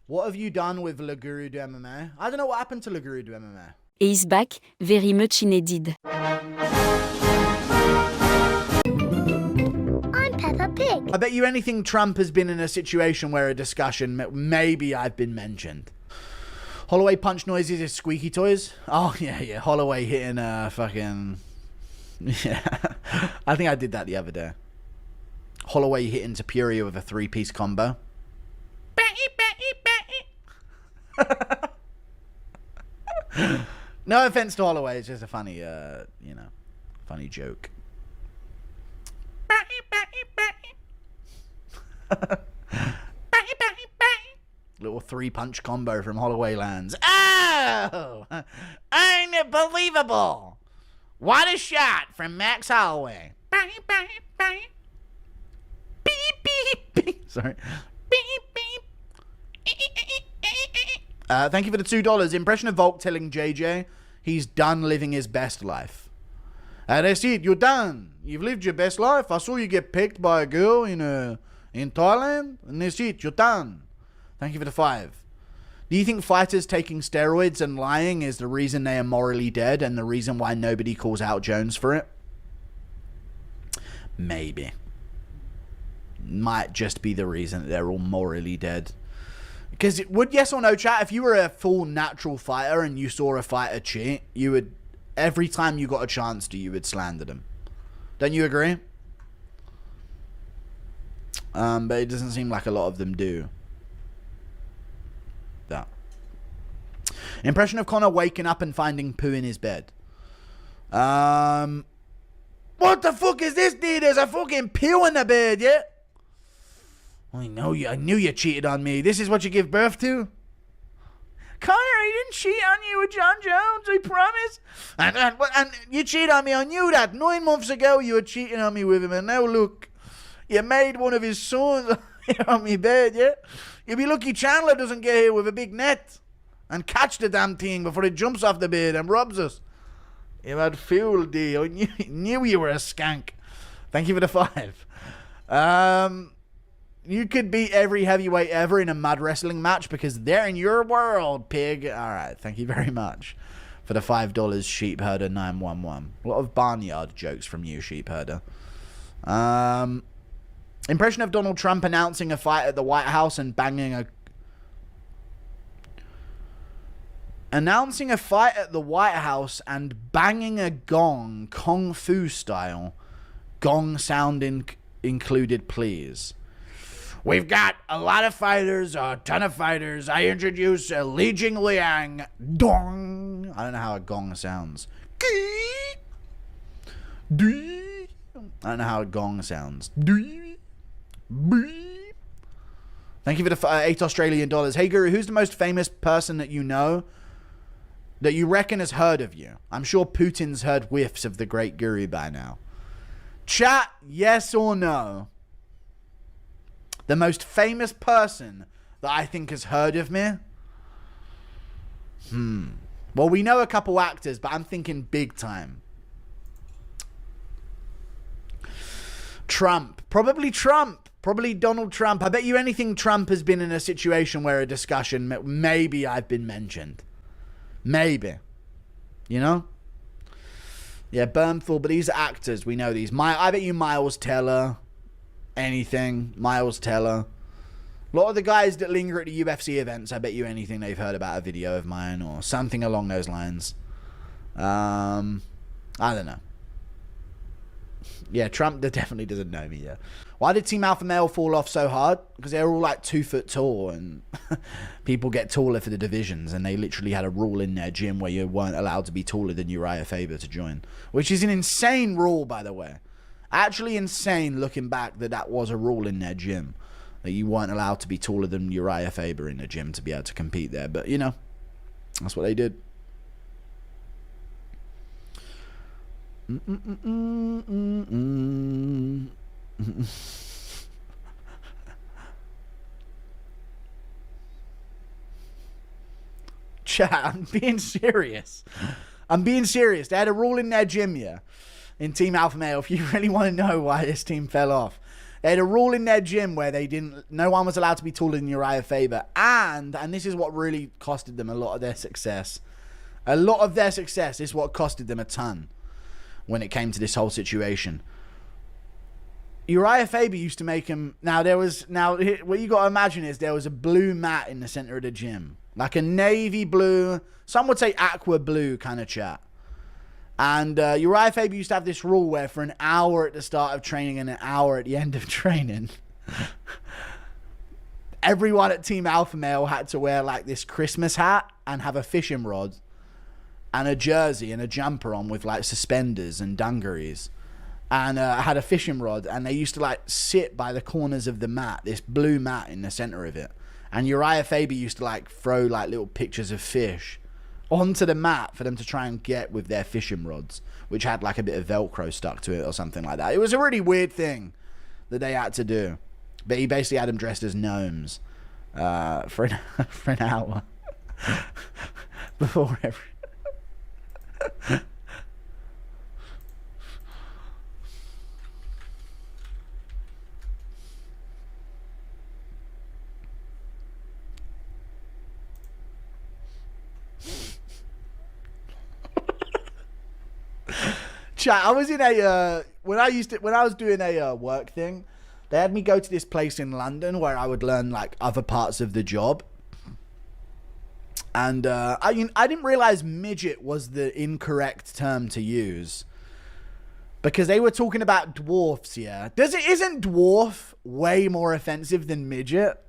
What have you done with Le Guru du MMA? I don't know what happened to Le Guru du MMA. Is back, very much needed. I'm Peppa Pig. I bet you anything Trump has been in a situation where a discussion, maybe I've been mentioned. Holloway punch noises is squeaky toys. Oh, yeah. Holloway hitting a fucking... Yeah. I think I did that the other day. Holloway hitting Superior with a 3-piece combo. No offense to Holloway, it's just a funny, funny joke. Little 3-punch combo from Holloway lands. Oh! Unbelievable! What a shot from Max Holloway. Beep, beep, beep. Sorry. Beep, beep. Thank you for the $2. Impression of Volk telling JJ he's done living his best life. That's it. You're done. You've lived your best life. I saw you get picked by a girl in Thailand, and that's it. You're done. Thank you for the 5. Do you think fighters taking steroids and lying is the reason they are morally dead and the reason why nobody calls out Jones for it? Maybe. Might just be the reason that they're all morally dead. Because it would, yes or no, chat, if you were a full natural fighter and you saw a fighter cheat, you would, every time you got a chance to, you would slander them. Don't you agree? But it doesn't seem like a lot of them do. That. Impression of Connor waking up and finding poo in his bed. What the fuck is this, dude? There's a fucking poo in the bed, yeah? I knew you cheated on me. This is what you give birth to? Connor, I didn't cheat on you with John Jones, I promise. And you cheated on me. I knew that. 9 months ago, you were cheating on me with him. And now look, you made one of his sons here on me bed, yeah? You'll be lucky Chandler doesn't get here with a big net and catch the damn thing before it jumps off the bed and robs us. You had fooled, D. I knew you were a skank. Thank you for the 5. You could beat every heavyweight ever in a mud wrestling match because they're in your world, pig. All right, thank you very much for the $5, Sheepherder911. A lot of barnyard jokes from you, Sheepherder. Impression of Donald Trump announcing a fight at the White House and banging a... Announcing a fight at the White House and banging a gong, Kung Fu style. Gong sound included, please. We've got a lot of fighters, a ton of fighters. I introduce Li Jing Liang. Dong. I don't know how a gong sounds. I don't know how a gong sounds. Thank you for the $8 Australian. Hey, Guru, who's the most famous person that you know that you reckon has heard of you? I'm sure Putin's heard whiffs of the great Guru by now. Chat, yes or no? The most famous person that I think has heard of me? Well, we know a couple actors, but I'm thinking big time. Trump. Probably Trump. Probably Donald Trump. I bet you anything Trump has been in a situation where a discussion, maybe I've been mentioned. Maybe. You know? Yeah, Bernthal, but these are actors. We know these. I bet you Miles Teller. Anything. Miles Teller. A lot of the guys that linger at the UFC events, I bet you anything they've heard about a video of mine or something along those lines. I don't know. Yeah, Trump definitely doesn't know me yet. Why did Team Alpha Male fall off so hard? Because they're all like 2 foot tall and people get taller for the divisions, and they literally had a rule in their gym where you weren't allowed to be taller than Uriah Faber to join, which is an insane rule, by the way. Actually insane looking back that was a rule in their gym, that you weren't allowed to be taller than Uriah Faber in the gym to be able to compete there. But, you know, that's what they did. Chat, I'm being serious. They had a rule in their gym, yeah. In Team Alpha Male, if you really want to know why this team fell off. They had a rule in their gym where no one was allowed to be taller than Uriah Faber. And this is what really costed them a lot of their success. A lot of their success is what costed them a ton when it came to this whole situation. Uriah Faber used to make him... what you got to imagine is there was a blue mat in the center of the gym. Like a navy blue, some would say aqua blue kind of chat. And Uriah Faber used to have this rule where for an hour at the start of training and an hour at the end of training, everyone at Team Alpha Male had to wear like this Christmas hat and have a fishing rod and a jersey and a jumper on with like suspenders and dungarees. And had a fishing rod, and they used to like sit by the corners of the mat, this blue mat in the center of it. And Uriah Faber used to like throw like little pictures of fish onto the mat for them to try and get with their fishing rods, which had like a bit of Velcro stuck to it or something like that. It was a really weird thing that they had to do. But he basically had them dressed as gnomes for an hour before every... Chat, I was in a when I was doing a work thing, they had me go to this place in London where I would learn like other parts of the job. And I didn't realize midget was the incorrect term to use because they were talking about dwarfs. Yeah, isn't dwarf way more offensive than midget?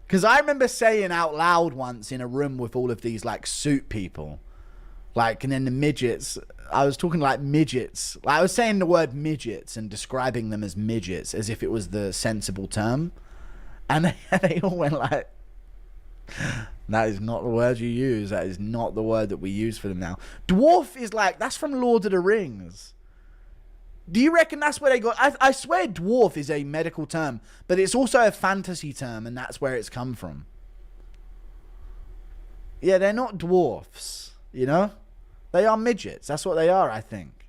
Because I remember saying out loud once in a room with all of these like suit people, like, and then the midgets. I was talking like midgets. I was saying the word midgets and describing them as midgets as if it was the sensible term. And they all went like, that is not the word you use. That is not the word that we use for them now. Dwarf is like, that's from Lord of the Rings. Do you reckon that's where they got... I swear dwarf is a medical term, but it's also a fantasy term, and that's where it's come from. Yeah, they're not dwarfs, you know? They are midgets. That's what they are, I think.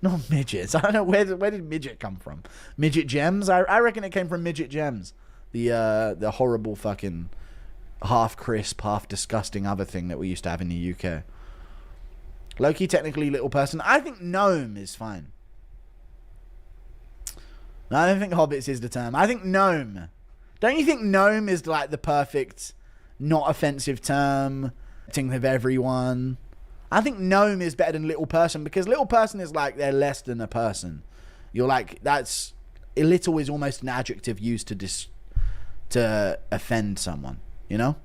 Not midgets. I don't know, where did midget come from? Midget gems? I reckon it came from midget gems. The horrible fucking half crisp, half disgusting other thing that we used to have in the UK. Loki, technically little person. I think gnome is fine. No, I don't think hobbits is the term. I think gnome. Don't you think gnome is like the perfect, not offensive term? Think of everyone. I think gnome is better than little person because little person is like they're less than a person. You're like, that's... Little is almost an adjective used to offend someone, you know?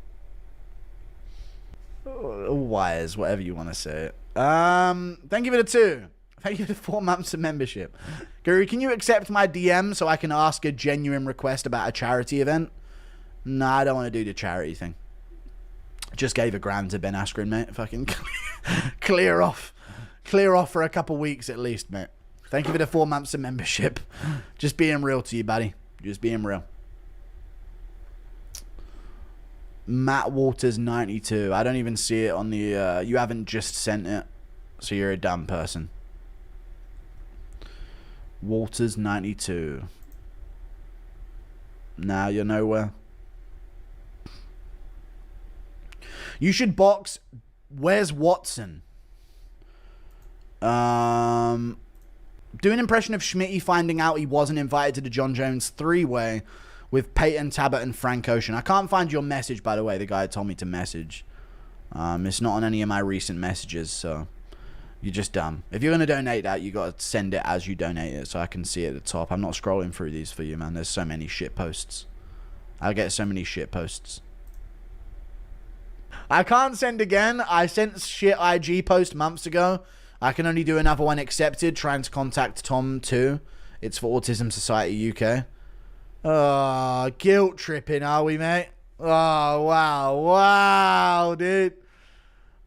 Wires, whatever you want to say it. Thank you for the 2. Thank you for the 4 months of membership. Guru, can you accept my DM so I can ask a genuine request about a charity event? No, I don't want to do the charity thing. Just gave $1,000 to Ben Askren, mate. Fucking clear off. Clear off for a couple weeks at least, mate. Thank you for the 4 months of membership. Just being real to you, buddy. Just being real. Matt Waters 92. I don't even see it on the... you haven't just sent it. So you're a dumb person. Waters 92. Now you're nowhere. You should box. Where's Watson? Do an impression of Schmitty finding out he wasn't invited to the John Jones 3-way with Peyton Tabbitt and Frank Ocean. I can't find your message, by the way. The guy told me to message. It's not on any of my recent messages, so you're just dumb. If you're going to donate that, you got to send it as you donate it so I can see it at the top. I'm not scrolling through these for you, man. There's so many shit posts. I get so many shit posts. I can't send again. I sent shit IG post months ago. I can only do another one accepted. Trying to contact Tom too. It's for Autism Society UK. Oh, guilt tripping, are we, mate? Oh, wow. Wow, dude.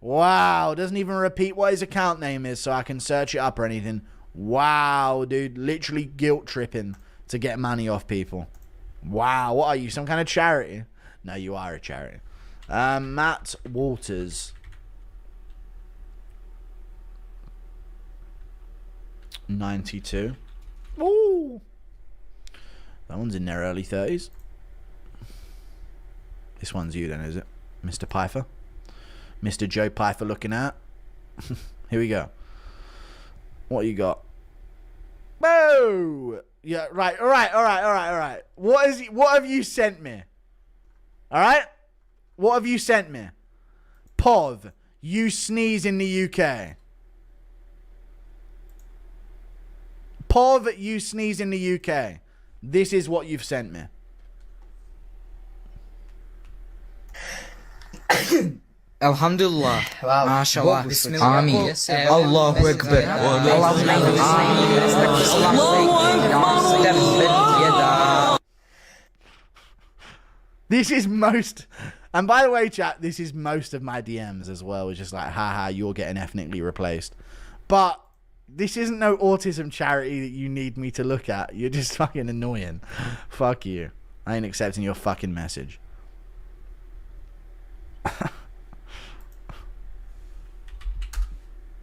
Wow. Doesn't even repeat what his account name is so I can search it up or anything. Wow, dude. Literally guilt tripping to get money off people. Wow. What are you? Some kind of charity? No, you are a charity. Matt Waters. 92. Ooh. That one's in their early 30s. This one's you then, is it? Mr. Pfeiffer? Mr. Joe Pfeiffer looking at. Here we go. What you got? Whoa! Yeah, right, alright. What have you sent me? Alright? What have you sent me? Pov, you sneeze in the UK. Pov, you sneeze in the UK. This is what you've sent me. Alhamdulillah. MashaAllah. Bismillah. Amin. Allahu Akbar. This is most, and by the way, chat, this is most of my DMs as well. It's just like, haha, you're getting ethnically replaced. But this isn't no autism charity that you need me to look at. You're just fucking annoying. Fuck you. I ain't accepting your fucking message.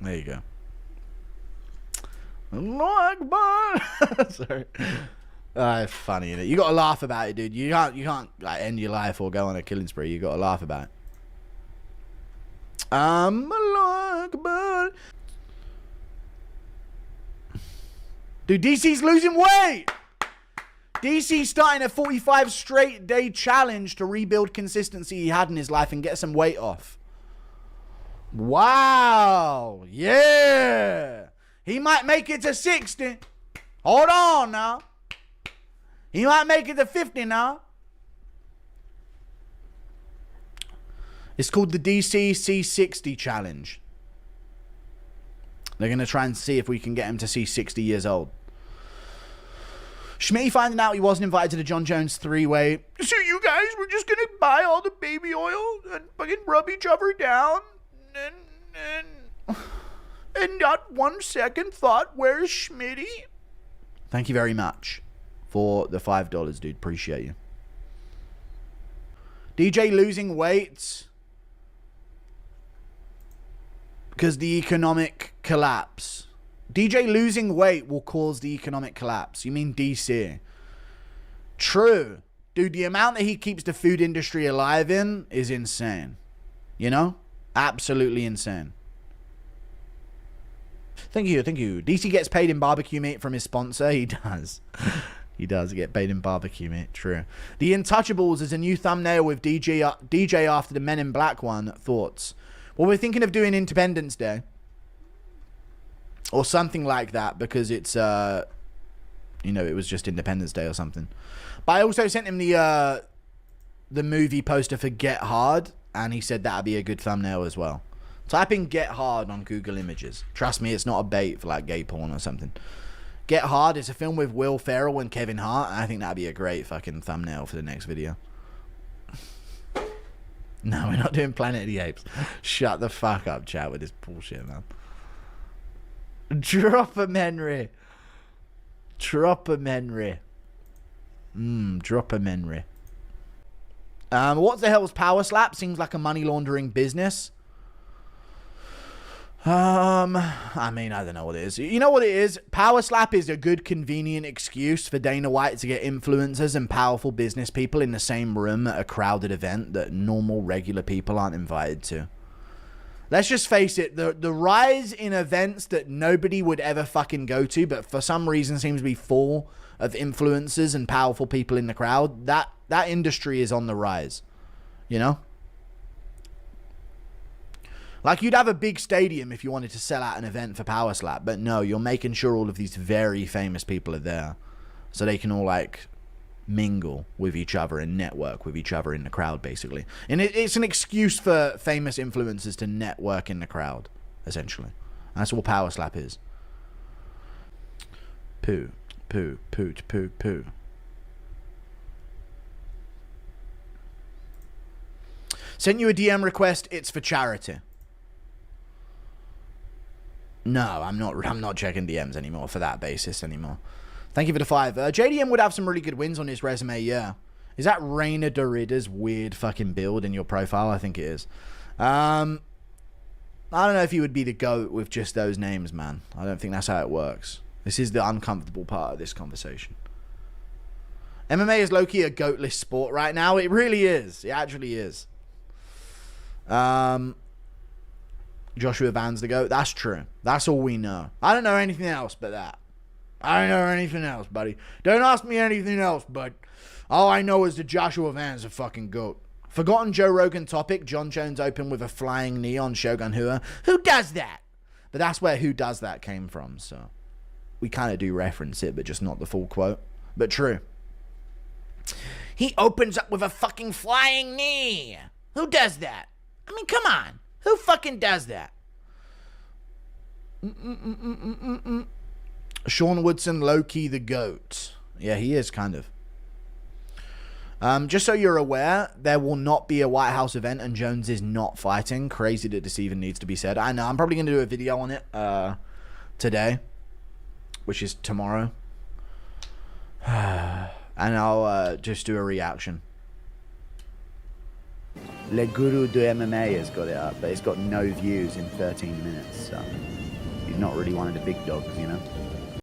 There you go. Allah Akbar. Sorry. It's funny, innit? You gotta laugh about it, dude. You can't like end your life or go on a killing spree. You gotta laugh about it. Allah Akbar. Dude, DC's losing weight. DC's starting a 45 straight day challenge to rebuild consistency he had in his life and get some weight off. Wow. Yeah. He might make it to 60. Hold on now. He might make it to 50 now. It's called the DC C60 challenge. They're going to try and see if we can get him to see 60 years old. Schmitty finding out he wasn't invited to the John Jones 3-way. So you guys were just going to buy all the baby oil and fucking rub each other down and not 1 second thought, where's Schmitty? Thank you very much for the $5, dude. Appreciate you. DJ losing weight because the economic collapse. DJ losing weight will cause the economic collapse. You mean DC? True. Dude, the amount that he keeps the food industry alive in is insane. You know? Absolutely insane. Thank you. DC gets paid in barbecue meat from his sponsor. He does. He does get paid in barbecue meat. True. The Untouchables is a new thumbnail with DJ after the Men in Black one. Thoughts? Well, we're thinking of doing Independence Day. Or something like that, because it's, you know, it was just Independence Day or something. But I also sent him the movie poster for Get Hard, and he said that'd be a good thumbnail as well. Type in Get Hard on Google Images. Trust me, it's not a bait for like gay porn or something. Get Hard is a film with Will Ferrell and Kevin Hart, and I think that'd be a great fucking thumbnail for the next video. No, we're not doing Planet of the Apes. Shut the fuck up, chat, with this bullshit, man. Drop a Henry. Drop a Henry. Drop a Henry. What the hell is Power Slap? Seems like a money laundering business. I mean, I don't know what it is. You know what it is? Power Slap is a good, convenient excuse for Dana White to get influencers and powerful business people in the same room at a crowded event that normal, regular people aren't invited to. Let's just face it, the rise in events that nobody would ever fucking go to, but for some reason seems to be full of influencers and powerful people in the crowd, that industry is on the rise. You know? Like, you'd have a big stadium if you wanted to sell out an event for Power Slap, but no, you're making sure all of these very famous people are there so they can all, like, mingle with each other and network with each other in the crowd, basically. And it's an excuse for famous influencers to network in the crowd, essentially. That's all Power Slap is. Poo. Sent you a DM request. It's for charity. No, I'm not checking DMs anymore for that basis anymore. Thank you for the 5. JDM would have some really good wins on his resume, yeah. Is that Raina Dorida's weird fucking build in your profile? I think it is. I don't know if he would be the GOAT with just those names, man. I don't think that's how it works. This is the uncomfortable part of this conversation. MMA is low-key a goatless sport right now. It really is. It actually is. Joshua Van's the GOAT. That's true. That's all we know. I don't know anything else but that. I don't know anything else, buddy. Don't ask me anything else, but all I know is that Joshua Van's a fucking GOAT. Forgotten Joe Rogan topic. John Jones opened with a flying knee on Shogun Rua. Who does that? But that's where who does that came from, so we kind of do reference it, but just not the full quote. But true. He opens up with a fucking flying knee. Who does that? I mean, come on. Who fucking does that? Sean Woodson, low-key the GOAT. Yeah, he is kind of. Just so you're aware, there will not be a White House event and Jones is not fighting. Crazy that this even needs to be said. I know, I'm probably going to do a video on it today, which is tomorrow. And I'll just do a reaction. Le Guru de MMA has got it up, but it's got no views in 13 minutes, so he's not really one of the big dogs, you know?